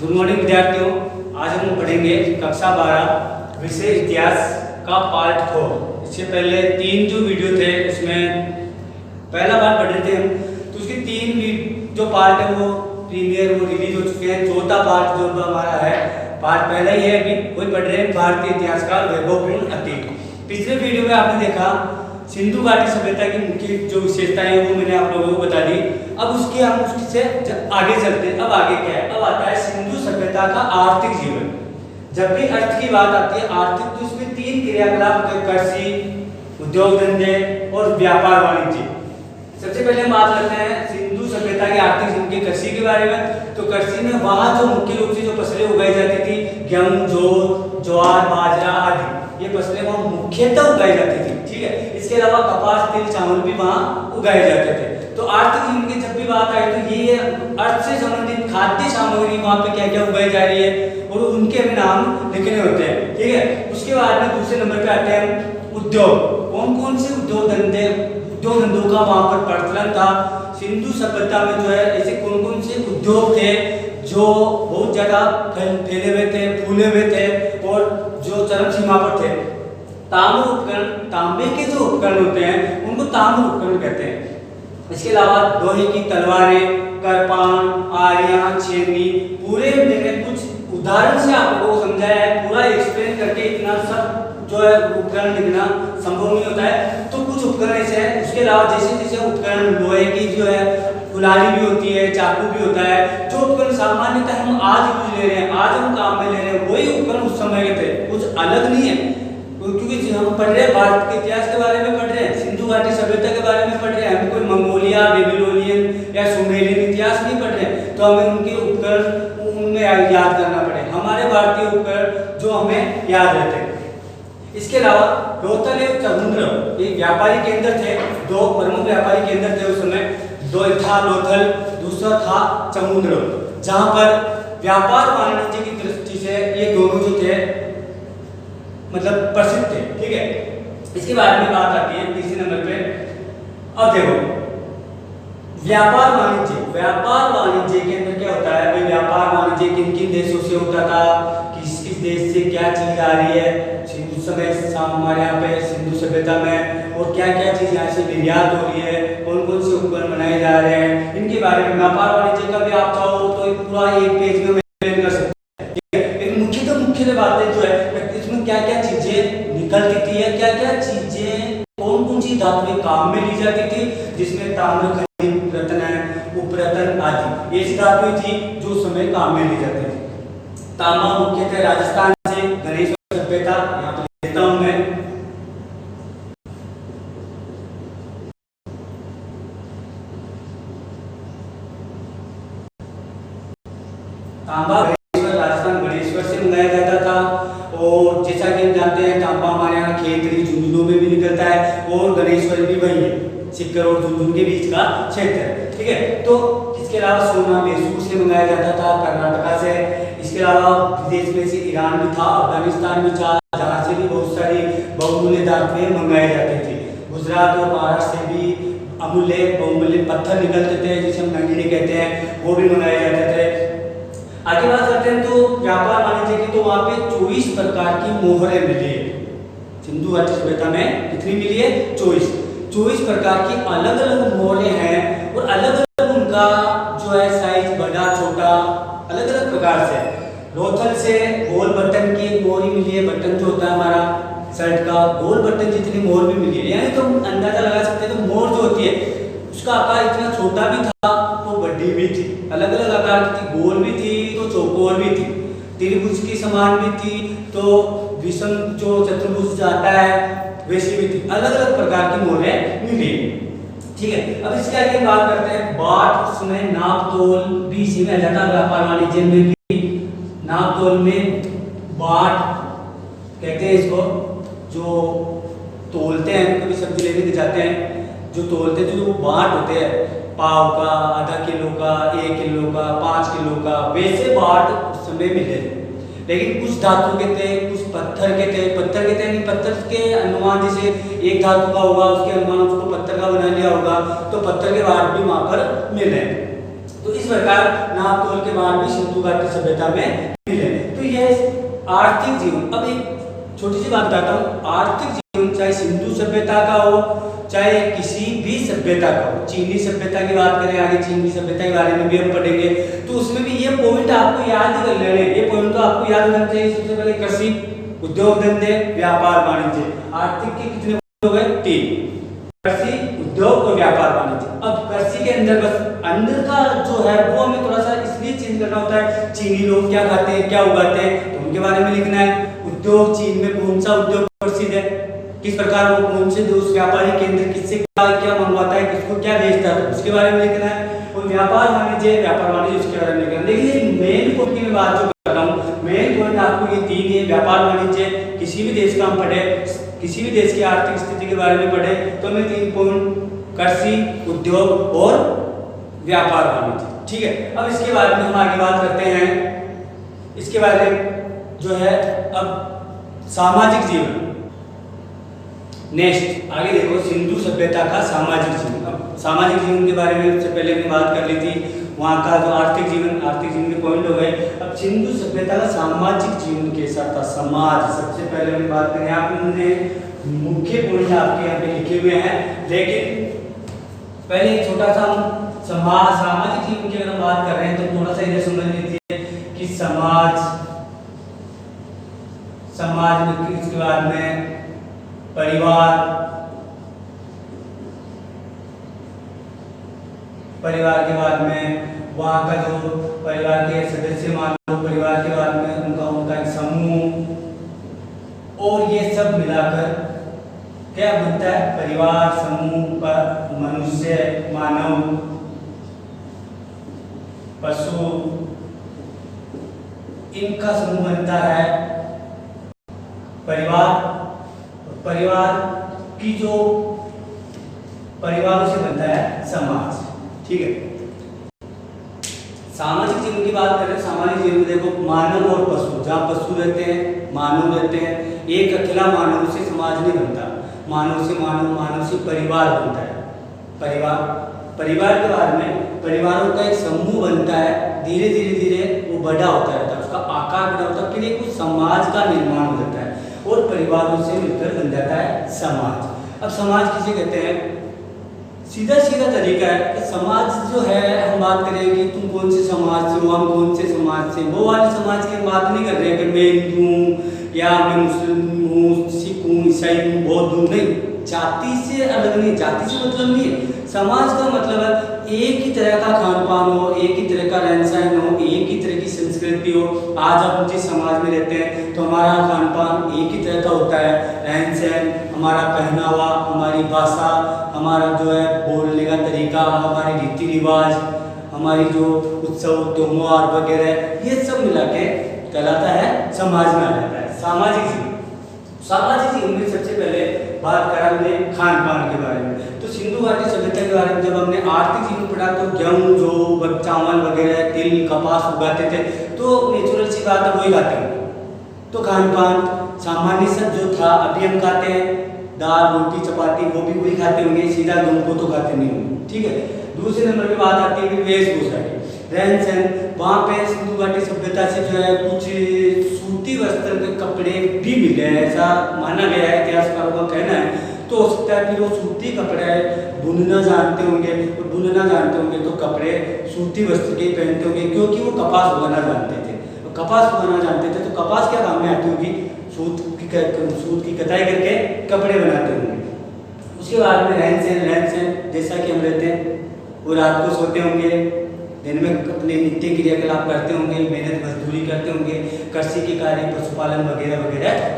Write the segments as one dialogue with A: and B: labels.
A: Good morning विद्यार्थियों। आज हम पढ़ेंगे कक्षा 12 विषय इतिहास का पार्ट 4। इससे पहले 3 जो वीडियो थे उसमें पहला पार्ट पढ़ रहे थे हम, तो उसके 3 जो पार्ट है वो प्रीमियर वो रिलीज हो चुके हैं। चौथा पार्ट जो हमारा है पार्ट पहला ही है, अभी वही पढ़ रहे हैं, भारतीय इतिहास का वैभवपूर्ण अतीत। पिछले वीडियो में आपने देखा सिंधु घाटी सभ्यता की मुख्य जो विशेषताएं हैं वो मैंने आप लोगों को बता दी। अब उसके हम उससे आगे चलते हैं। अब आगे क्या है, अब आता है सिंधु सभ्यता का आर्थिक जीवन। जब भी अर्थ की बात आती है आर्थिक, तो उसमें 3 क्रियाकलाप होते हैं, कृषि, उद्योग धंधे और व्यापार वाणिज्य। सबसे पहले हम बात करते हैं सिंधु सभ्यता के आर्थिक जीवन के कृषि के बारे में। तो कृषि में वहां जो मुख्य रूप से जो फसलें उगाई जाती थी, गेहूं, जौ, ज्वार, बाजरा आदि, ये फसलें वहां मुख्यतः उगाई जाती थी। ठीक है, इसके अलावा कपास, तिल, चावल भी वहां उगाए जाते थे। तो आर्थिक जीवन की जब भी बात आई तो ये अर्थ से संबंधित खाद्य सामग्री वहां पे क्या क्या उगाई जा रही है और उनके भी नाम लिखने होते हैं। ठीक है, उसके बाद में दूसरे नंबर पे आते हैं उद्योग। कौन कौन से उद्योग धंधों का वहां पर प्रचलन था सिंधु सभ्यता में, जो है ऐसे कौन कौन से उद्योग थे जो बहुत ज्यादा फैले हुए थे, फूले हुए थे और जो चरम सीमा पर थे। तांबू उपकरण, तांबे के जो उपकरण होते हैं उनको तांबू उपकरण कहते हैं। इसके अलावा लोहे की तलवारें, करपान, आरियां, छेनी, पूरे मैंने कुछ उदाहरण से आप लोगों को समझाया है। पूरा एक्सप्लेन करके इतना सब जो है उपकरण लिखना संभव नहीं होता है, तो कुछ उपकरण ऐसे हैं। उसके अलावा जैसे जैसे उपकरण लोहे की जो है कुल्हाड़ी भी होती है, चाकू भी होता है, जो उपकरण सामान्यतः हम आज यूज ले रहे हैं, आज हम काम में ले रहे हैं, वही उपकरण उस समय के थे, कुछ अलग नहीं है। क्योंकि हम पढ़ रहे हैं भारत के इतिहास के बारे में पढ़ रहे हैं, सिंधु घाटी सभ्यता के बारे में पढ़ रहे हैं, हम कोई मंगोलिया, बेबीलोनियन या सुमेरियन इतिहास नहीं पढ़ रहे हैं, तो हमें उनके उपकरण उनमें याद करना पड़े। हमारे भारतीय उपकरण जो हमें याद रहते हैं। इसके अलावा लोथल एवं समुद्र एक व्यापारी केंद्र थे, 2 प्रमुख व्यापारी केंद्र थे उस समय। दो था लोथल, दूसरा था समुद्र, जहां पर व्यापार वाणिज्य की दृष्टि से ये दोनों जो थे मतलब प्रसिद्ध थे। ठीक है, इसके बारे में बात आती है तीसरे नंबर पे। अब देखो व्यापार वाणिज्य के अंदर क्या होता है भाई, व्यापार वाणिज्य किन किन देशों से होता था, किस किस देश से क्या चीज आ रही है सिंधु समय हमारे यहाँ पे सिंधु सभ्यता में, और क्या क्या चीज यहाँ से निर्यात हो रही है, कौन कौन से उपकरण बनाए जा रहे हैं, इनके बारे में व्यापार वाणिज्य का भी आप चाहो तो पूरा एक पेज में एक्सप्लेन कर सकते हैं। ठीक है, लेकिन मुख्य बातें जो है इसमें क्या क्या चीजें निकलती थी या क्या क्या चीजें कौन कौन सी धातुएं काम में ली जाती थी, जिसमें ताम्र, रत्न है, उपरत्न आदि ऐसी धातुएं थी जो उस समय काम में ली जाती थी। तांबा मुख्यतः राजस्थान से, गणेश सभ्यता यहाँ पे देता हूं मैं। तांबा राजस्थान गणेश्वर से मंगाया जाता था, और जैसा कि हम जानते हैं तांबा हमारे यहाँ खेतरी झुंझुनों में भी निकलता है, और गणेश्वर भी वही है, सिक्कर और झुंझुन के बीच का क्षेत्र है। ठीक है, तो इसके अलावा सोना मैसूर से मंगाया जाता था, कर्नाटका से। इसके अलावा विदेश में से ईरान भी था, अफगानिस्तान भी था, जहाँ से भी बहुत सारी बहुमूल्य धातुएं मंगाई जाती थी। गुजरात और महाराष्ट्र से भी अमूल्य बहुमूल्य पत्थर निकलते थे, जिसे हम नंगीनी कहते हैं, वो भी मंगाए जाते थे। आगे बात करते हैं तो व्यापार वाणिज्य की, तो वहाँ पे 24 प्रकार की मोहरें मिली है सिंधु घाटी सभ्यता में। कितनी मिली है? 24 प्रकार की अलग अलग मोहरें हैं, और अलग अलग उनका जो है साइज बड़ा छोटा अलग अलग प्रकार से। लोथल से गोल बटन की एक मोहरी मिली है, बटन जो होता है हमारा शर्ट का, गोल बटन जितनी मोहर भी मिली है, यानी तो अंदाजा लगा सकते हैं तो मोहर जो होती है उसका आकार इतना छोटा भी था तो बड़ी भी थी, अलग अलग आकार की थी, गोल भी थी तो चौकोर भी थी, त्रिभुज की समान भी थी तो विषम जो चतुर्भुज आता है वैसी भी थी, अलग अलग प्रकार की मोहरें मिली। ठीक है, अब इसके आगे बात करते हैं बाट। उसमें नाप तोल भी इसी में आ जाता है, व्यापार वाणिज्य में भी नाप तोल में बाट कहते हैं इसको, जो तोलते हैं, कभी सब्जी लेने के जाते हैं जो तोलते थे, जो बाट होते हैं, पाव का, आधा किलो का, 1 किलो का, 5 किलो का, वैसे बाट उस समय मिले। लेकिन कुछ धातु के थे, कुछ पत्थर के थे। पत्थर के अनुमान, जैसे एक धातु का होगा उसके अनुमान उसको पत्थर का बना लिया होगा, तो पत्थर के बाट भी वहां पर मिले। तो तो इस प्रकार नाप तोल के मान भी सिंधु घाटी सभ्यता में मिले। तो यह आर्थिक जीवन। अब एक छोटी सी बात बताता हूँ, आर्थिक जीवन चाहे सिंधु सभ्यता का हो चाहे किसी भी सभ्यता का हो, चीनी सभ्यता की बात करें आगे चीनी सभ्यता के बारे में भी हम पढ़ेंगे, तो उसमें भी ये पॉइंट आपको याद ही कर लेने, ये पॉइंट तो आपको याद होना चाहिए। सबसे पहले कृषि, उद्योग धंधे, व्यापार वाणिज्य, आर्थिक के कितने हो गए? 3, कृषि, उद्योग और व्यापार वाणिज्य। अब कृषि के अंदर बस अंदर का जो है वो हमें थोड़ा सा इसलिए चेंज करना होता है, चीनी लोग क्या खाते हैं, क्या उगाते हैं, तो उनके बारे में लिखना है। उद्योग, चीन में कौन सा उद्योग प्रसिद्ध है, किस प्रकार वो कौन से दोस्त व्यापारिक केंद्र किससे क्या मंगवाता है, किसको क्या बेचता है, उसके बारे में लिखना है। और व्यापार वाणिज्य उसके बारे में लिखना है। लेकिन मेन पॉइंट की मैं बात जो कर रहा हूँ, मेन पॉइंट आपको ये 3 है, व्यापार वाणिज्य। किसी भी देश का हम पढ़े, किसी भी देश की आर्थिक स्थिति के बारे में पढ़े तो हमें 3 पॉइंट, कृषि, उद्योग और व्यापार वाणिज्य, ठीक है। अब इसके बारे में हम आगे बात करते हैं, इसके बारे में जो है अब सामाजिक जीवन। नेक्स्ट आगे देखो, सिंधु सभ्यता का सामाजिक जीवन। अब सामाजिक जीवन के बारे में सबसे पहले हमने बात कर ली थी, वहाँ का जो आर्थिक जीवन के पॉइंट हो गए। अब सिंधु सभ्यता का सामाजिक जीवन कैसा था, समाज। सबसे पहले हमने बात करें, आपने मुख्य पॉइंट आपके यहाँ पे लिखे हुए हैं, लेकिन पहले एक छोटा सा सामाजिक जीवन की अगर हम बात कर रहे हैं तो थोड़ा सा इधर समझ लीजिए कि समाज में, इसके बाद में परिवार के बाद में वहाँ का जो परिवार के सदस्य मान लो, परिवार के बाद में उनका एक समूह, और ये सब मिलाकर क्या बनता है, परिवार, समूह पर मनुष्य, मानव, पशु, इनका समूह बनता है परिवार की जो परिवारों से बनता है समाज, ठीक है। सामाजिक जीवन की बात करें, सामाजिक जीवन में देखो मानव और पशु, जहाँ पशु रहते हैं, मानव रहते हैं, एक अकेला मानव से समाज नहीं बनता, मानव से परिवार बनता है। परिवार के बारे में परिवारों का एक समूह बनता है, धीरे धीरे वो बड़ा होता रहता है, उसका आकार बड़ा होता है, फिर एक समाज का निर्माण हो जाता है और परिवारों से मिलकर बन जाता है समाज। अब समाज किसे कहते हैं, सीधा तरीका है कि समाज जो है, हम बात करें कि तुम कौन से समाज से हो, हम कौन से समाज से, वो वाले समाज की बात नहीं कर रहे हैं कि मैं हिंदू हूँ या मैं मुस्लिम हूँ, सिख हूँ, ईसाई हूँ, बौद्ध हूँ, नहीं, जाति से अलग नहीं, जाति से मतलब नहीं है। समाज का मतलब है एक ही तरह का खान पान हो, एक ही तरह का रहन सहन हो, एक ही तरह की संस्कृति हो। आज हम जिस समाज में रहते हैं तो हमारा खान पान एक ही तरह का होता है, रहन सहन, हमारा पहनावा, हमारी भाषा, हमारा जो है बोलने का तरीका, हमारे रीति रिवाज, हमारी जो उत्सव त्योहार वगैरह, ये सब मिला के कहलाता है समाज में आ जाता है सामाजिक जीवन। सामाजिक जीवन में सबसे पहले बात करा हमने खान पान के बारे में, तो सिंधु घाटी सभ्यता के बारे में जब हमने आर्थिक जीवन पढ़ा तो गेहूँ, जौ, चावल वगैरह, तिल, कपास उगाते थे, तो नेचुरल सी बात है वही खाते हैं। तो खान पान सामान्य सब जो था अभी हम खाते हैं, दाल, रोटी, चपाती, वो भी वही खाते होंगे, सीधा गेहूँ को तो खाते नहीं होंगे, ठीक है। दूसरे नंबर पे बात आती है वेशभूषा की, रहन सहन। वहाँ पे सिंधु घाटी सभ्यता से जो है कुछ सूती वस्त्र के कपड़े भी मिले हैं, ऐसा माना गया है, इतिहासकारों का कहना है। तो हो सकता है कि वो सूती कपड़े बुनना जानते होंगे, तो कपड़े सूती वस्त्र के पहनते होंगे, क्योंकि वो कपास उगाना जानते थे। तो कपास क्या काम में आती होगी, सूत की कटाई करके कपड़े बनाते होंगे। उसके बाद में रहन सहन जैसा कि हम रहते हैं, वो रात को सोते होंगे, दिन में अपने नित्य क्रियाकलाप करते होंगे, मेहनत मजदूरी करते होंगे, कृषि के कार्य, पशुपालन वगैरह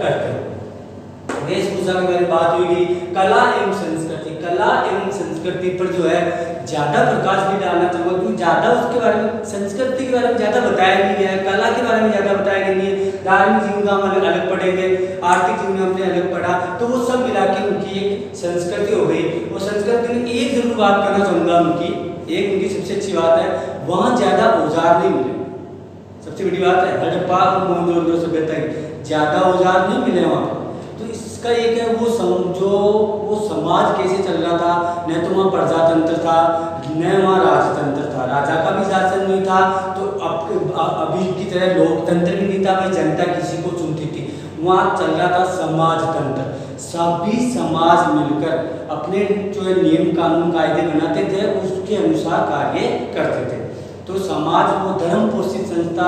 A: करते होंगे। वेशभूषा के बारे में बात होगी। कला एवं संस्कृति पर जो है ज्यादा प्रकाश भी डालना चाहूँगा, क्योंकि ज्यादा उसके बारे में, संस्कृति के बारे में ज्यादा बताया नहीं गया है, कला के बारे में ज्यादा बताया नहीं है। धार्मिक जीवन का हम अलग पढ़ेंगे, आर्थिक जीवन में हमने अलग पढ़ा, तो वो सब मिला के उनकी एक संस्कृति हो गई। और संस्कृति में एक जरूर बात करना चाहूँगा, उनकी सबसे अच्छी बात है, वहाँ ज्यादा औजार नहीं मिले। सबसे बड़ी बात है, हड़प्पा और मोहनजोदड़ो सभ्यता की ज्यादा औजार नहीं मिले वहाँ पर। तो इसका एक है वो समाज कैसे चल रहा था, न तो वहाँ प्रजातंत्र था, न वहाँ राजतंत्र था, था, राजा का भी शासन नहीं था, तो अभी की तरह लोकतंत्र भी नहीं था, भाई जनता किसी को चुनती थी। वहाँ चल रहा था समाज तंत्र, सभी समाज मिलकर अपने जो है नियम कानून कायदे बनाते थे, उसके अनुसार कार्य करते थे। तो समाज वो धर्म पोषित संस्था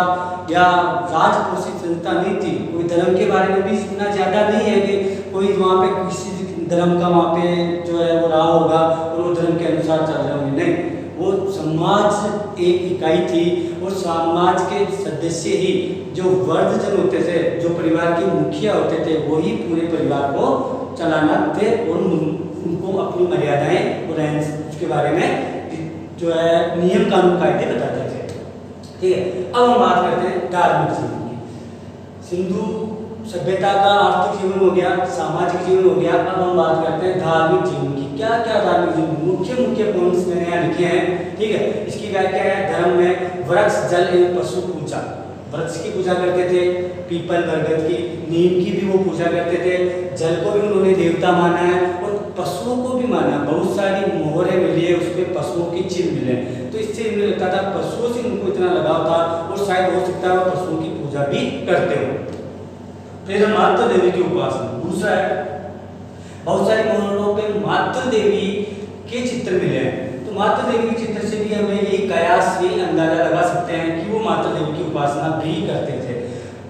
A: या राज पोषित संस्था नहीं थी। कोई धर्म के बारे में भी इतना ज़्यादा नहीं है कि कोई वहाँ पे किसी धर्म का वहाँ पे जो है वो रहा होगा और वो धर्म के अनुसार चल रहे होंगे, नहीं। वो समाज एक इकाई थी और समाज के सदस्य ही जो वर्गजन होते थे, जो परिवार के मुखिया होते थे, वही पूरे परिवार को चलाना थे और उनको अपनी मर्यादाएं और उसके बारे में जो है नियम कानून कायदे बताते थे। ठीक है, अब हम बात करते हैं धार्मिक जीवन की। सिंधु सभ्यता का आर्थिक जीवन हो गया, सामाजिक जीवन हो गया। अब हम बात करते हैं धार्मिक जीवन की। क्या क्या धार्मिक जीवन, मुख्य पॉइंट्स मैंने यहाँ लिखे हैं। ठीक है, इसकी व्याख्या है धर्म में वृक्ष, जल एवं पशु पूजा। वृक्ष की पूजा करते थे, पीपल बरगद की, नीम की भी वो पूजा करते थे, जल को भी उन्होंने देवता माना है और पशुओं को भी माना। बहुत सारी मोहरें मिली है, उसमें पशुओं की चिन्ह मिले, तो इससे इन्हें लगता था पशुओं से उनको इतना लगाव था और शायद हो सकता है पशुओं की पूजा भी करते हो। फिर मातृ देवी की उपासना दूसरा है। बहुत सारी मोहरों पे मातृ देवी के चित्र मिले हैं, तो मातृ देवी के चित्र से भी हमें ये कयास, ये अंदाजा लगा सकते हैं कि वो मातृ देवी की उपासना भी करते थे।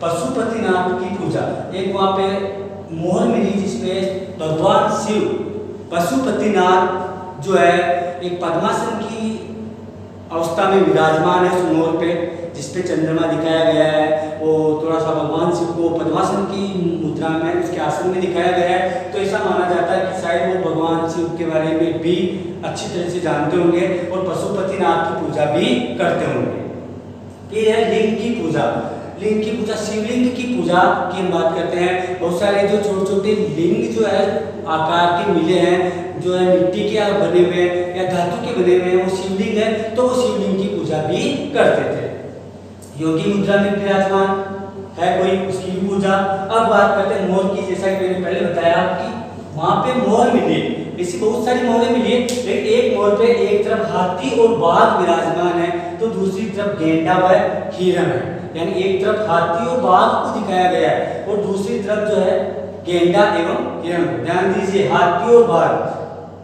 A: पशुपतिनाथ की पूजा, एक वहाँ पे मोहर मिली जिसमें भगवान शिव पशुपतिनाथ जो है एक पद्मासन की अवस्था में विराजमान है उस मोहर पे, जिसपे चंद्रमा दिखाया गया है। वो थोड़ा सा भगवान शिव को पद्मासन की मुद्रा में उसके आसन में दिखाया गया है, तो ऐसा माना जाता है कि शायद वो भगवान शिव के बारे में भी अच्छी तरह से जानते होंगे और पशुपतिनाथ की पूजा भी करते होंगे। फिर है लिंग की पूजा। लिंग की पूजा, शिवलिंग की पूजा की हम बात करते हैं। बहुत सारे जो छोटे छोटे लिंग जो है आकार के मिले हैं, जो है मिट्टी के बने हुए या धातु के बने हुए हैं, वो शिवलिंग है, तो वो शिवलिंग की पूजा भी करते थे। योगी मुद्रा में विराजमान है कोई, उसकी भी पूजा। अब बात करते हैं मोर की। जैसा कि मैंने पहले बताया कि वहाँ पे मोर मिली, ऐसी बहुत सारी मोहरें मिली है, लेकिन एक मोर पे एक तरफ हाथी और बाघ विराजमान है, तो दूसरी तरफ गेंडा व हिरण है। यानी एक तरफ हाथी और बाघ को दिखाया गया है और दूसरी तरफ जो है गेंडा एवं हिरण। ध्यान दीजिए, हाथी और बाघ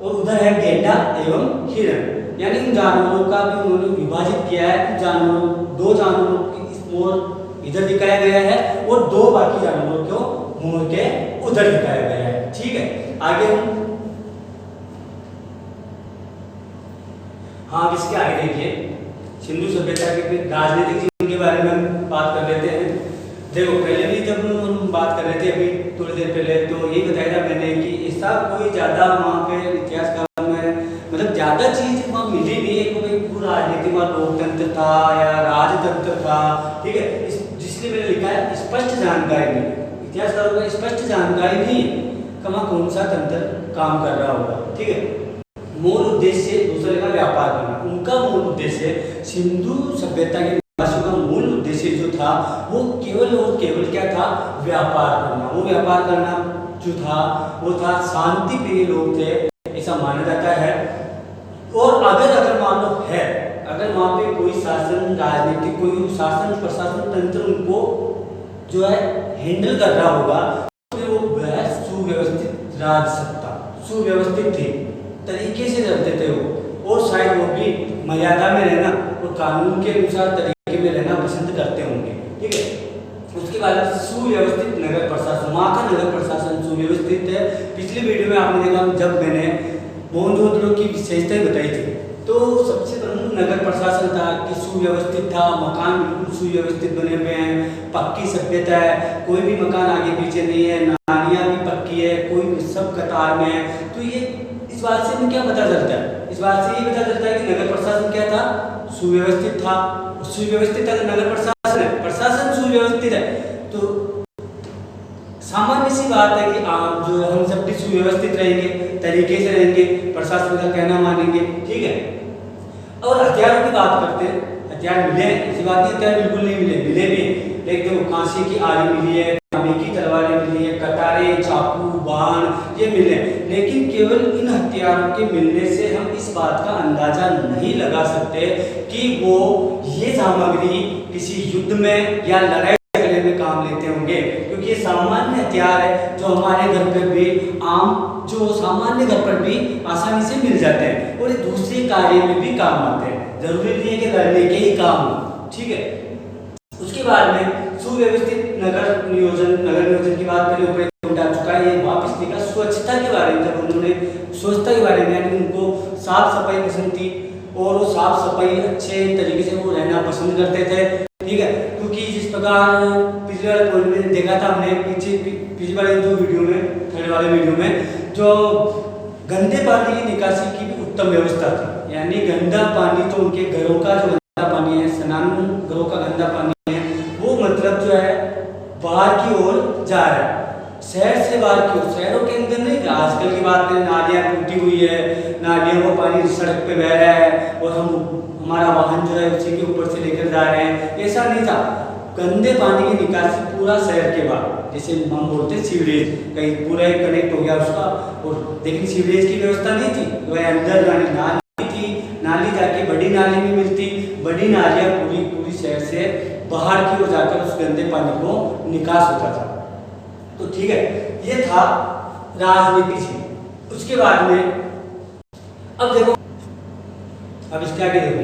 A: और उधर है गेंडा एवं हिरण। यानी इन जानवरों का भी उन्होंने विभाजित किया है। जानवरों, दो जानवरों की इस मोर इधर दिखाया गया है और दो बाकी जानवरों को मोर के उधर दिखाया गया है। ठीक है, आगे हम हाँ इसके आगे देखिए, सिंधु सभ्यता के राजनीतिक जीवन के बारे में हम बात कर लेते हैं। देखो, पहले भी जब हम बात कर रहे थे अभी थोड़ी देर पहले, तो यही बताया था मैंने कि ऐसा कोई ज़्यादा वहाँ पे इतिहास का मतलब ज़्यादा चीज़ वहाँ मिली नहीं है। कोई राजनीति में लोकतंत्र था या राजतंत्र था। ठीक है, जिसलिए मैंने लिखा है स्पष्ट जानकारी नहीं, इतिहासकारों को स्पष्ट जानकारी नहीं है कहाँ कौन सा तंत्र काम कर रहा होगा। ठीक है, मूल उद्देश्य दूसरे का व्यापार करना। उनका मूल उद्देश्य, सिंधु सभ्यता के निवासियों का मूल उद्देश्य जो था वो केवल और केवल क्या था, व्यापार करना। वो व्यापार करना जो था वो था, शांति प्रिय लोग थे ऐसा माना जाता है। और अगर मान लो है, अगर वहाँ पे कोई शासन राजनीतिक कोई शासन प्रशासन तंत्र उनको जो है हैंडल कर रहा होगा, तो वो वह सुव्यवस्थित राज सत्ता, सुव्यवस्थित थी, तरीके से चलते थे वो, और शायद वो भी मर्यादा में रहना और कानून के अनुसार तरीके में रहना पसंद करते होंगे। ठीक है, उसके बाद सुव्यवस्थित नगर प्रशासन, वहाँ का नगर प्रशासन सुव्यवस्थित है। पिछली वीडियो में आपने देखा जब मैंने मोहनजोदड़ो की विशेषताएं बताई थी, तो सबसे प्रमुख नगर प्रशासन था कि सुव्यवस्थित था, मकान बिल्कुल सुव्यवस्थित बने हुए हैं, पक्की सभ्यता है, कोई भी मकान आगे पीछे नहीं है, नालियाँ भी पक्की है, कोई सब कतार में है। तो ये इस बात से हमें क्या पता चलता है, इस बात से ये पता चलता है कि नगर प्रशासन क्या था, सुव्यवस्थित था। सुव्यवस्थित अगर नगर प्रशासन है, प्रशासन सुव्यवस्थित है, तो सामान्य सी बात है कि आप जो हम सब भी सुव्यवस्थित रहेंगे, तरीके से रहेंगे, प्रशासन का कहना मानेंगे। ठीक है, और हथियारों की बात करते हैं। हथियार मिले, ऐसी बात नहीं हथियार बिल्कुल नहीं मिले, मिले भी। एक देखो, कांसे की आरी मिली है, तांबे की तलवारें मिली है, कटारे, चाकू, बाण ये मिले, लेकिन केवल इन हथियारों के मिलने से हम इस बात का अंदाजा नहीं लगा सकते कि वो ये सामग्री किसी युद्ध में या लड़ाई झगड़े में काम लेते होंगे, क्योंकि ये सामान्य हथियार है जो हमारे घर पर भी जो सामान्य घर पर भी आसानी से मिल जाते हैं और ये दूसरे कार्य में भी काम आते हैं, जरूरी नहीं है कि लड़ने के ही काम हो। ठीक है, उसके बाद में सुव्यवस्थित नगर नियोजन की बात पहले ऊपर डाल चुका है। ये वापस देखा स्वच्छता के बारे में, जब उन्होंने स्वच्छता के बारे में, यानी उनको साफ सफाई पसंद थी और वो साफ सफाई अच्छे तरीके से वो रहना पसंद करते थे। ठीक है, क्योंकि जिस प्रकार पिछले वाले पॉइंट में देखा था हमने पिछले वाले जो वीडियो में, थर्ड वाले वीडियो में, जो गंदे पानी की निकासी की भी उत्तम व्यवस्था थी, यानी गंदा पानी तो उनके घरों का जो गंदा पानी है, स्नान घरों का गंदा पानी है, वो मतलब जो है बाहर की ओर जा रहा है, शहर से बाहर की ओर, शहरों के अंदर नहीं। आजकल की बात करें, नालियाँ टूटी हुई है, नालियों का पानी सड़क पे बह रहा है और हमारा वाहन जो है उसी के ऊपर से लेकर जा रहे हैं, ऐसा नहीं था। गंदे पानी की निकासी पूरा शहर के बाहर, जैसे हम बोलते हैं सीवरेज, कहीं पूरा कनेक्ट हो गया उसका, और लेकिन सीवरेज की व्यवस्था नहीं थी, वह अंदर नाली थी, नाली जाके बड़ी नाली में मिलती, बड़ी नालियाँ पूरी शहर से बाहर की ओर जाकर उस गंदे पानी को निकास होता था। तो ठीक है, ये था राजनीति से। उसके बाद में अब देखो, अब इसके आगे देखो,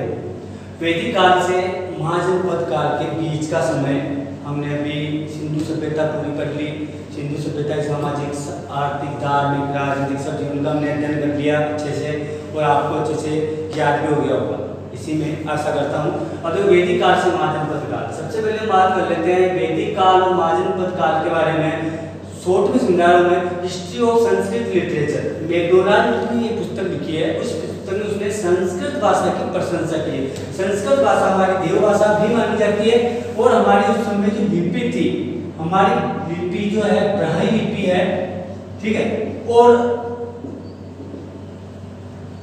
A: वैदिक काल से महाजनपद काल के बीच का समय, हमने अभी सिंधु सभ्यता पूरी पढ़ ली। सिंधु सभ्यता सामाजिक, आर्थिक, धार्मिक, राजनीतिक सब जीवन का हमने अध्ययन कर लिया अच्छे से, और आपको अच्छे से याद भी हो गया होगा, इसी में आशा करता हूँ। अब वैदिक काल से महाजनपद काल, सबसे पहले हम बात कर लेते हैं वैदिक काल और महाजनपद काल के बारे में। शॉर्ट में समझा रहा हूँ मैं, history of Sanskrit literature, McDonald ने ये पुस्तक लिखी है। उस पुस्तक में उसने संस्कृत भाषा की प्रशंसा की है। संस्कृत भाषा हमारी देव भाषा भी मानी जाती है, और हमारी उस समय जो लिपि थी, हमारी लिपि जो है ब्राह्मी लिपि है, ठीक है, और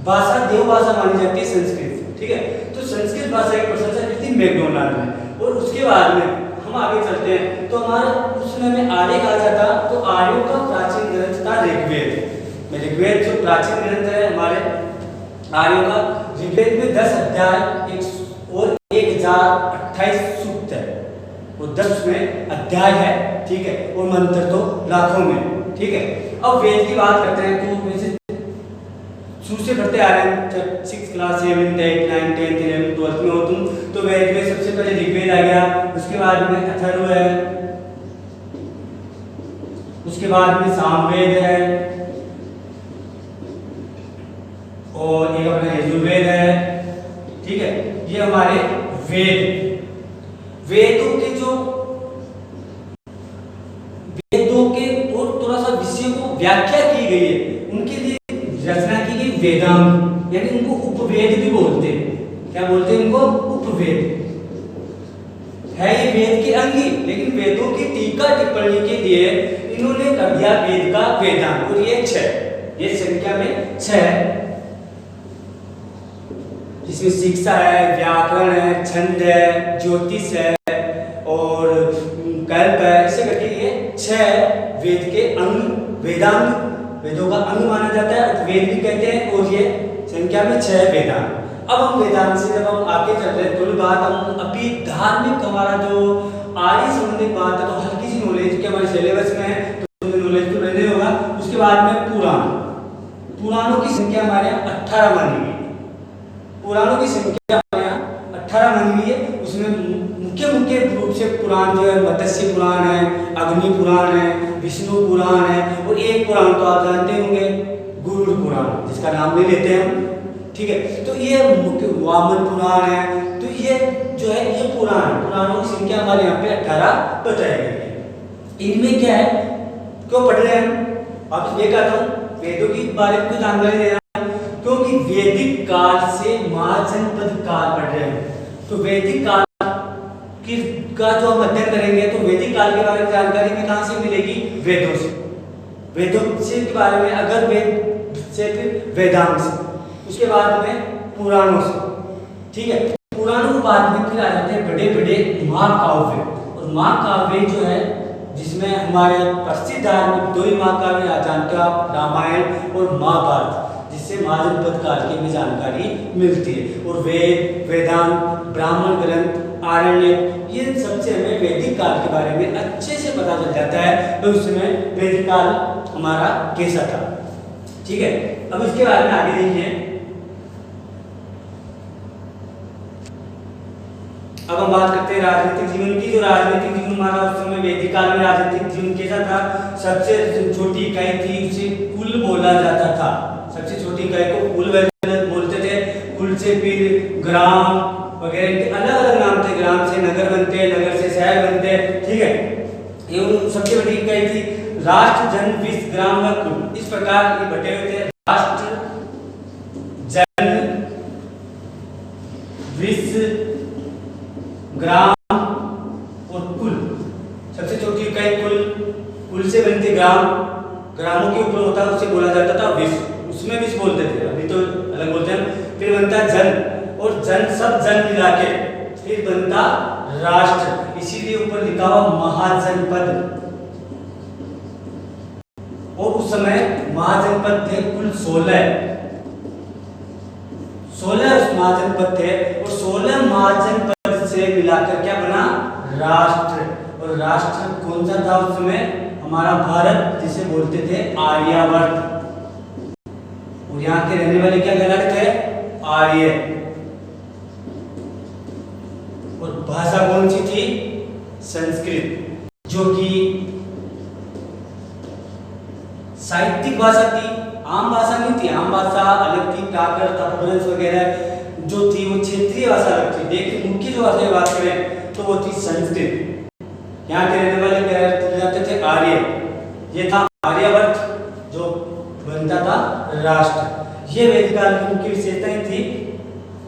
A: भाषा देव भाषा मानी जाती है संस्कृत। ठीक है, तो संस्कृत भाषा की प्रशंसा की थी मैकडोनाल्ड ने। और उसके बाद में हम आगे चलते हैं, तो हमारा उस समय में आर्य कहा जाता, तो आर्यों का प्राचीन ग्रंथ था ऋग्वेद। ऋग्वेद जो प्राचीन ग्रंथ है हमारे आर्यों का, ऋग्वेद में 10 अध्याय और 1028 सूक्त है, वो 10 में अध्याय है। ठीक है, और मंत्र तो लाखों में। ठीक है, अब वेद की बात करते हैं, तो वैसे शुरू से पढ़ते आ रहे हैं, 6th class, 7th, 8th, 9th, 10th, 11th, 12th में हो तुम, तो वेद में सबसे पहले ऋग्वेद आ गया, उसके बाद में अथर्व है, उसके बाद में सामवेद है, और एक अपना यजुर्वेद है। ठीक है, ये हमारे वेदों के और थोड़ा सा विषयों को व्याख्या की गई है, उनके लिए रचना की गई वेदांग, यानी उनको उपवेद भी बोलते हैं। क्या बोलते हैं उनको? उपवेद है ये वेद के अंग, लेकिन वेदों की टीका टिप्पणी के लिए इन्होंने कर दिया वेद का वेदांग, और ये 6, ये संख्या में 6 है, जिसमें शिक्षा है, व्याकरण है, छंद है, ज्योतिष है और कल्प है, ऐसे करके ये 6 वेद के अंग, वेदांग, वेदों का अंग माना जाता है, उपवेद भी कहते हैं, और ये संख्या में 6 वेदांग। अब हम वेदांत से जब हम आगे चल रहे हैं, थोड़ी बात हम अभी धार्मिक, हमारा जो आर्य संबंधित बात है, तो हल्की सी नॉलेज के हमारे सिलेबस में है, तो नॉलेज तो रहने होगा। उसके बाद में पुराणों की संख्या हमारे यहाँ 18 मानी गई। पुराणों की संख्या हमारे यहाँ 18 मानी गई है। उसमें मुख्य रूप से पुराण जो है, मत्स्य पुराण है, अग्नि पुराण है, विष्णु पुराण है, और एक पुराण तो आप जानते होंगे, गरुड़ पुराण, जिसका नाम ले लेते हैं हम। ठीक है, तो ये मुख्य वामन पुराण है। तो ये जो है, ये पुराणों की संख्या हमारे यहाँ पे 18 बताई गई है। इनमें क्या है, क्यों पढ़ रहे हैं हम? आप ये कहता हूँ, वेदों की बारे में कुछ जानकारी दे रहा हूँ, क्योंकि वैदिक काल से महाजनपद काल पढ़ रहे हैं। तो वैदिक काल का जो हम अध्ययन करेंगे, तो वैदिक काल के बारे में जानकारी में कहाँ से मिलेगी? वेदों से। वेदों से के बारे में, अगर वेद से फिर वेदांग से, उसके बाद में पुराणों से। ठीक है, पुराणों के बाद में फिर आ जाते हैं बड़े बड़े महाकाव्य। और महाकाव्य जो है, जिसमें हमारे प्रसिद्ध धार्मिक दो ही महाकाव्य जानते हो आप, रामायण और महाभारत, जिससे महाजनपद काल की हमें जानकारी मिलती है। और वेद, वेदांत, ब्राह्मण ग्रंथ, आरण्य, ये सबसे हमें वैदिक काल के बारे में अच्छे से पता चल जाता है तो उस समय वैदिक काल हमारा कैसा था। ठीक है, अब इसके बारे में आगे देखिए। अब हम बात करते हैं राजनीतिक जीवन की। जो राजनीतिक जीवन हमारा उस समय वैदिक काल में राजनीतिक जीवन कैसा था? सबसे छोटी इकाई थी, उसे कुल बोला जाता था। सबसे छोटी इकाई को कुल बोलते थे। कुल से फिर ग्राम वगैरह के अलग अलग नाम थे। ग्राम से नगर बनते, नगर से शहर बनते। ठीक है, ये सबसे बड़ी इकाई थी। राष्ट्र, जन, विश्व, ग्राम व कुल, इस प्रकार ये बटे हुए थे। राष्ट्र, जन, विश्व, ग्राम और कुल। सबसे छोटी इकाई कुल, कुल से बनती ग्राम, ग्रामों के ऊपर होता उसे बोला जाता था विश्व, उसमें विश्व बोलते थे, अभी तो अलग बोलते हैं। फिर बनता जन, और जन सब जन मिला के फिर बनता राष्ट्र, इसीलिए ऊपर लिखा हुआ महाजनपद। और उस समय महाजनपद थे कुल 16 उस महाजनपद थे, और 16 महाजनपद से मिलाकर क्या बना? राष्ट्र। और राष्ट्र कौन सा था उस समय? हमारा भारत, जिसे बोलते थे आर्यावर्त। और यहाँ के रहने वाले क्या कहलाते थे? आर्य। और भाषा कौन सी थी? संस्कृत, जो कि साहित्यिक भाषा थी, आम भाषा नहीं थी। आम भाषा अलग थी, प्राकृत, अपभ्रंश वगैरह जो थी वो क्षेत्रीय भाषा अलग थी। लेकिन मुख्य जो भाषा की बात करें तो वो थी संस्कृत। यहाँ के रहने वाले क्या जाते थे? आर्य। ये था आर्यावर्त, जो बनता था राष्ट्र। ये वैदिक काल की मुख्य विशेषताएं थी।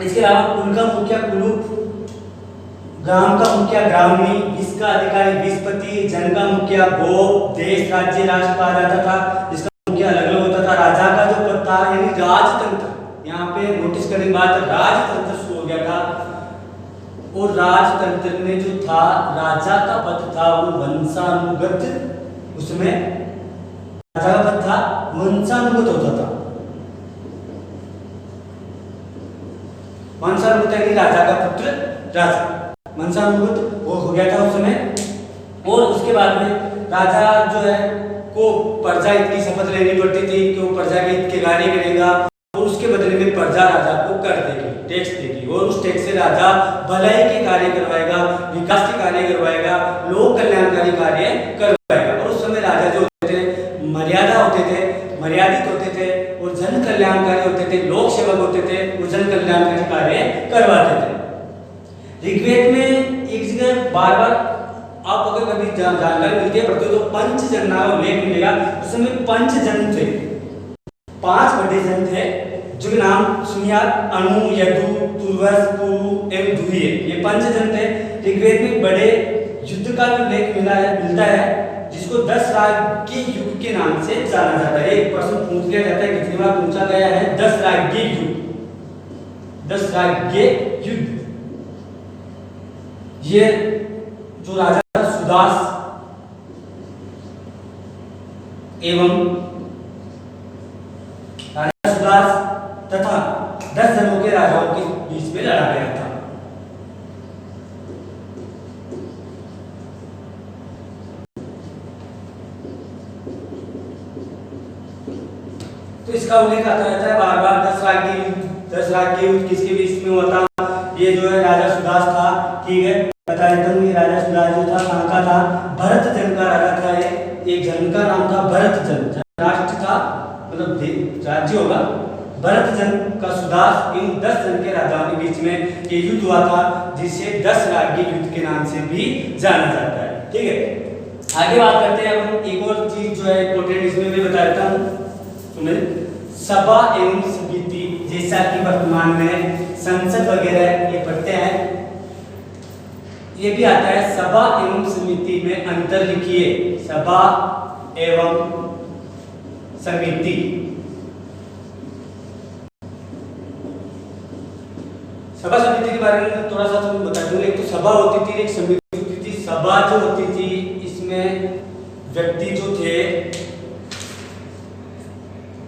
A: इसके अलावा कुल का मुखिया कुलूप, ग्राम का मुखिया ग्रामणी, विश्व का अधिकारी विश्वपति, जन का मुखिया गोप, देश, राज्य, राष्ट्र कहा जाता था, जिसका मुखिया अलग अलग होता था। राजा का जो पद था यानी राजतंत्र, यहाँ पे नोटिस करने की बात, राजतंत्र शुरू हो गया था। और राजतंत्र में जो था राजा का पद था वो वंशानुगत, उसमें राजा का पद था वंशानुगत होता था। वंशानुगत यानी राजा का पुत्र राजा, वंशानुगत वो हो गया था उस समय। और उसके बाद में राजा जो है को प्रजा हित की शपथ लेनी पड़ती थी कि वो प्रजा के हित के कार्य करेगा, और उसके बदले में प्रजा राजा को कर देगी, टैक्स देगी, और उस टैक्स से राजा भलाई के कार्य करवाएगा, विकास के कार्य करवाएगा, लोक कल्याणकारी कार्य करवाएगा। और उस समय राजा जो होते थे मर्यादा होते थे, मर्यादित होते थे, और जन कल्याणकारी होते थे, लोक सेवक होते थे, वो जन कल्याणकारी कार्य करवाते थे। ऋग्वेद में एक जगह बार बार आप अगर कभी जानकारी मिलती है पढ़ते हो तो पंचजन नाम उल्लेख मिलेगा। उस समय पंचजन थे, 5 बड़े जन थे, जो नाम सुनिया, अनु, यदु, तुर्वस, पुरु एवं धुरिय, ये पंचजन थे। ऋग्वेद में बड़े युद्ध का उल्लेख मिलता है, जिसको 10 राज्य युग के नाम से जाना जाता है। एक प्रश्न पूछ लिया जाता है, कितनी बार पूछा गया है? 10 राज्य युग, 10 राज्य युद्ध। ये जो राजा सुदास एवं राजा सुदास तथा 10 जनों के राजाओं के बीच में लड़ा गया था। तो इसका उल्लेख आता रहता है बार बार। 10 राज्य युद्ध किसके बीच में हुआ था? ये जो है राजा सुदास था। ठीक है, बता देता हूँ, ये राजा सुदास जो था कहाँ का था? भरत जन का राजा था। एक जन का नाम था भरत जन, राष्ट्र था मतलब राज्य होगा। भरत जन का सुदास इन 10 जन के राजाओं के बीच में ये युद्ध हुआ था, जिसे 10 राज्य युद्ध के नाम से भी जाना जाता है। ठीक है, आगे बात करते हैं। अब एक और चीज जो है इंपॉर्टेंट इसमें मैं बता देता हूँ तुम्हें। सभा एवं समिति, जैसा कि वर्तमान में संसद वगैरह ये पढ़ते हैं, ये भी आता है सभा एवं समिति में अंतर लिखिए। सभा एवं समिति, सभा समिति के बारे में थोड़ा सा तुम्हें बता दूं। एक तो सभा होती थी, एक समिति होती थी। सभा जो होती थी इसमें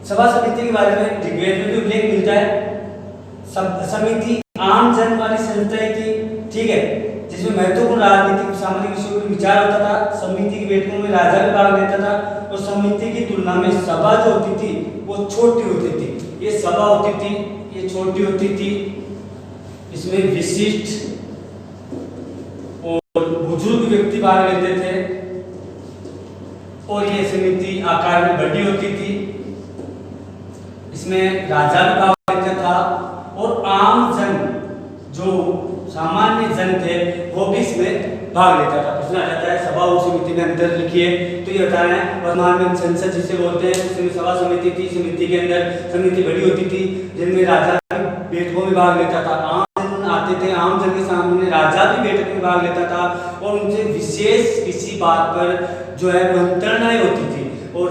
A: सभा समिति के बारे में ऋग्वेद में भी उल्लेख मिलता है। समिति आम जन वाली संस्थाएं थी, ठीक है, जिसमें महत्वपूर्ण राजनीतिक सामाजिक विषयों पर विचार होता था। समिति की बैठकों में राजा भी भाग लेता था और समिति की तुलना में सभा जो होती थी वो छोटी होती थी। ये सभा होती थी, ये छोटी होती थी, इसमें विशिष्ट और बुजुर्ग व्यक्ति भाग लेते थे और ये समिति आकार में बड़ी होती थी। इसमें राजा भी भाग लेता था और आम जन जो सामान्य जन थे वो भी इसमें भाग लेता था। प्रश्न आ जाता है सभा और समिति में अंतर लिखिए, तो ये बताना है। वर्तमान में संसद जिसे बोलते हैं उसमें सभा समिति थी। समिति के अंदर समिति बड़ी होती थी जिनमें राजा बैठकों में भाग लेता था। आम जन आते थे, आम जन के सामने राजा भी बैठक में भाग लेता था और उनसे विशेष किसी बात पर जो है मंत्रणाएं होती थी। और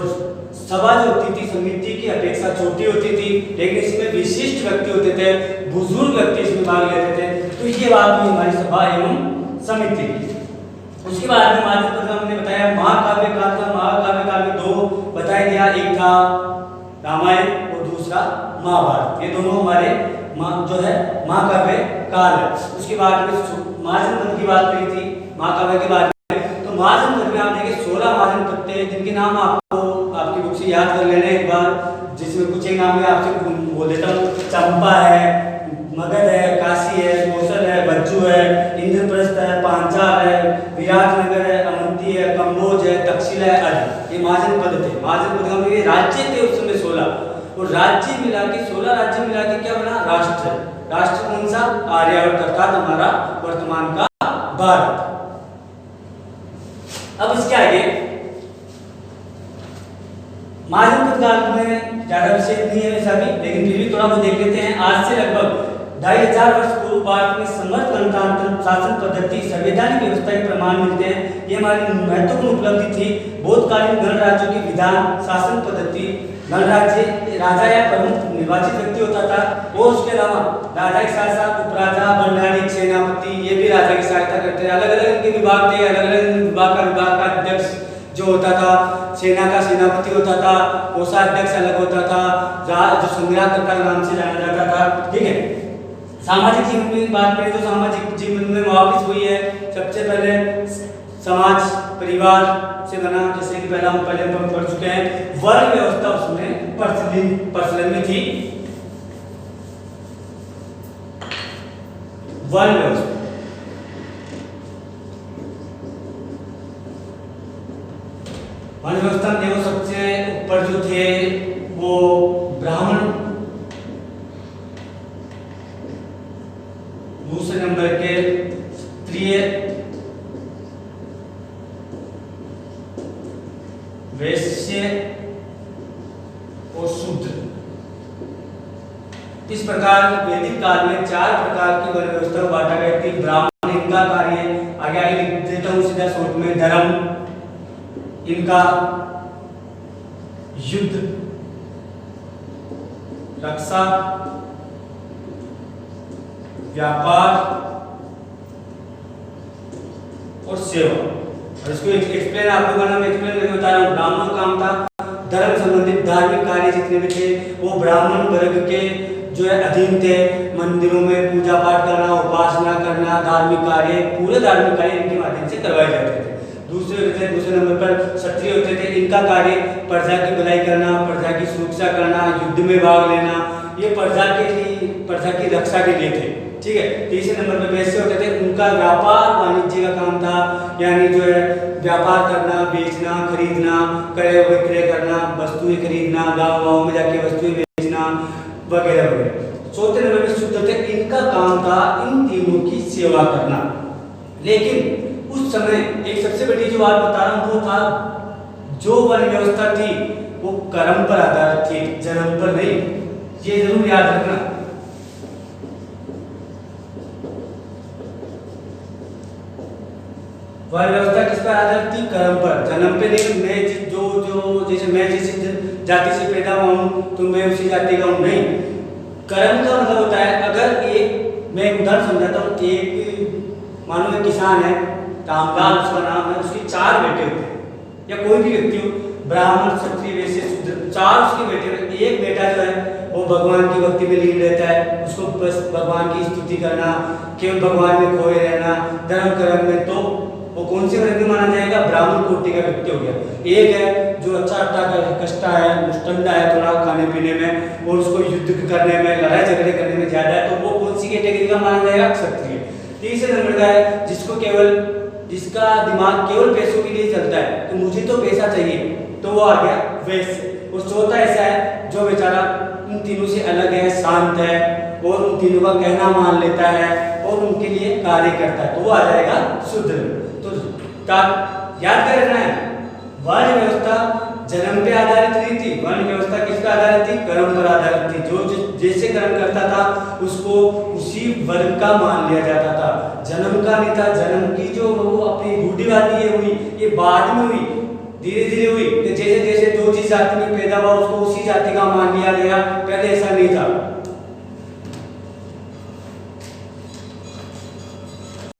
A: सभा जो होती थी समिति की अपेक्षा छोटी होती थी, लेकिन इसमें विशिष्ट व्यक्ति होते थे, बुजुर्ग व्यक्ति इसमें भाग लेते थे। तो ये बात हुई हमारी सभा एवं समिति। उसके बाद में महाभारत में हमने बताया महाकाव्य काल था। महाकाव्य काल में दो बताया गया, एक था रामायण और दूसरा महाभारत। ये दोनों हमारे जो है महाकाव्य काल है। उसके बाद में महाजनपद की बात करी थी महाकाव्य के बाद में। तो महाजनपद में आप देखिए 16 महाजनपद थे जिनके नाम आपको आपकी बुक से याद कर लेना एक बार, जिसमें कुछ एक नाम है आपसे बोल देता हूँ। चंपा है, मगध है, काशी है, कौशल है, बज्जू है, इंद्रप्रस्थ है, पांचाल है, विराटनगर है, अवंती है, कंबोज है, तक्षशिला है, आदि। ये महाजनपद थे। महाजनपद में राज्य थे उस समय 16 और राज्य मिला के 16 राज्य मिला के क्या बना राष्ट्र। राष्ट्र कौन सा? आर्यावर्त अर्थात हमारा वर्तमान का भारत। अब इसके आगे महाजनपद काल में ज्यादा विषय नहीं है वैसा भी, लेकिन फिर भी थोड़ा बहुत देख लेते हैं। आज से लगभग 2500 वर्ष पूर्व भारत में समर्थ गणतंत्र शासन पद्धति संवैधानिक व्यवस्था के प्रमाण मिलते हैं। ये हमारी महत्वपूर्ण उपलब्धि थी। बोधकालीन गणराज्यों की विधान शासन पद्धति, गणराज्य राजा या प्रमुख निर्वाचित व्यक्ति होता था और उसके अलावा राजा के साथ साथ उपराजा, बंडारिक, सेनापति ये भी राजा की सहायता करते थे। अलग अलग इनके विभाग थे, अलग अलग विभाग का अध्यक्ष जो होता था, सेना का सेनापति होता था, कोषाध्यक्ष अलग होता था, जो संग्रह करता नाम से जाना जाता था, ठीक है। सामाजिक जीवन में बात करें तो सामाजिक जीवन में वापिस हुई है। सबसे पहले समाज परिवार से बना, जैसे कि पहले हम पढ़ चुके हैं। वर्ग व्यवस्था उसमें प्रचलन में थी। वर्ग व्यवस्था वर्ण व्यवस्था में देखो सबसे ऊपर जो थे वो ब्राह्मण, दूसरे नंबर के क्षत्रिय, वैश्य और शूद्र। इस प्रकार वैदिक काल में 4 प्रकार की वर्ण व्यवस्था को बांटा गया थी। ब्राह्मण इनका कार्य आगे आगे लिख देता हूं सीधा शॉर्ट में। धर्म इनका, युद्ध, रक्षा, व्यापार और सेवा। और इसको एक्सप्लेन आपको करना, मैं एक्सप्लेन करके बता रहा हूँ। ब्राह्मण काम था धर्म संबंधित धार्मिक कार्य जितने भी थे वो ब्राह्मण वर्ग के जो है अधीन थे। मंदिरों में पूजा पाठ करना, उपासना करना, धार्मिक कार्य, पूरे धार्मिक कार्य इनके माध्यम से करवाए जाते थे। दूसरे नंबर पर क्षत्रिय होते थे। इनका कार्य प्रजा की भलाई करना, प्रजा की सुरक्षा करना, युद्ध में भाग लेना, ये प्रजा की रक्षा के लिए थे, ठीक है। तीसरे नंबर पर वैश्य होते थे। उनका व्यापार वाणिज्य का काम था, यानी जो है व्यापार करना, बेचना, खरीदना, क्रय विक्रय करना, वस्तुएं खरीदना, गाँव में जाके वस्तुएं बेचना वगैरह वगैरह। चौथे नंबर पर शूद्र थे। इनका काम था इन तीनों की सेवा करना। लेकिन उस समय एक सबसे बड़ी जो बात बता रहा हूं वो था जो वर्ण व्यवस्था थी वो कर्म पर आधारित थी, जन्म पर नहीं। ये जरूर याद रखना। वर्ण व्यवस्था किस पर आधारित थी? कर्म पर, जन्म पे नहीं। मैं जैसे मैं जिस जाति से पैदा हुआ हूं तो मैं उसी जाति का हूं, नहीं। कर्म का मतलब होता है, अगर एक मैं एक उदाहरण समझाता हूँ। एक मानो एक किसान है, रामलाल उसका नाम है, उसके 4 बेटे होते हैं, या कोई भी व्यक्ति हो, ब्राह्मण, क्षत्रिय, वैश्य, शूद्र, 4 उसके बेटे होते हैं। एक बेटा जो है वो भगवान की भक्ति में लीन रहता है, उसको बस भगवान की स्तुति करना, केवल भगवान में खोए रहना, धर्म कर्म में, तो वो कौन सी वर्ग में माना जाएगा? ब्राह्मण कोटि का व्यक्ति हो गया। एक है जो अच्छा कष्टा है, मुस्टंडा है थोड़ा खाने पीने में और उसको युद्ध करने में, लड़ाई झगड़े करने में ज्यादा है, तो वो कौन सी कैटेगरी का माना जाएगा? क्षत्रिय। तीसरे नंबर का है जिसका दिमाग केवल पैसों के लिए चलता है, तो मुझे तो पैसा चाहिए, तो वो आ गया वैश्य। और चौथा ऐसा है जो बेचारा उन तीनों से अलग है, शांत है और उन तीनों का कहना मान लेता है और उनके लिए कार्य करता है, तो वो आ जाएगा शूद्र। तो याद कर रखना है, वर्ण व्यवस्था जन्म पे आधारित नहीं थी, वर्ण व्यवस्था किस पे आधारित थी? कर्म पर आधारित थी। जो जैसे कर्म करता था उसको उसी वर्ग का मान लिया जाता था, जन्म का नहीं था। जन्म की जो वो अपनी रूढ़िवादी ये हुई, ये बाद में हुई, धीरे धीरे हुई। जैसे जैसे जो जिस जाति में पैदा हुआ उसको उसी जाति का मान लिया गया, पहले ऐसा नहीं था।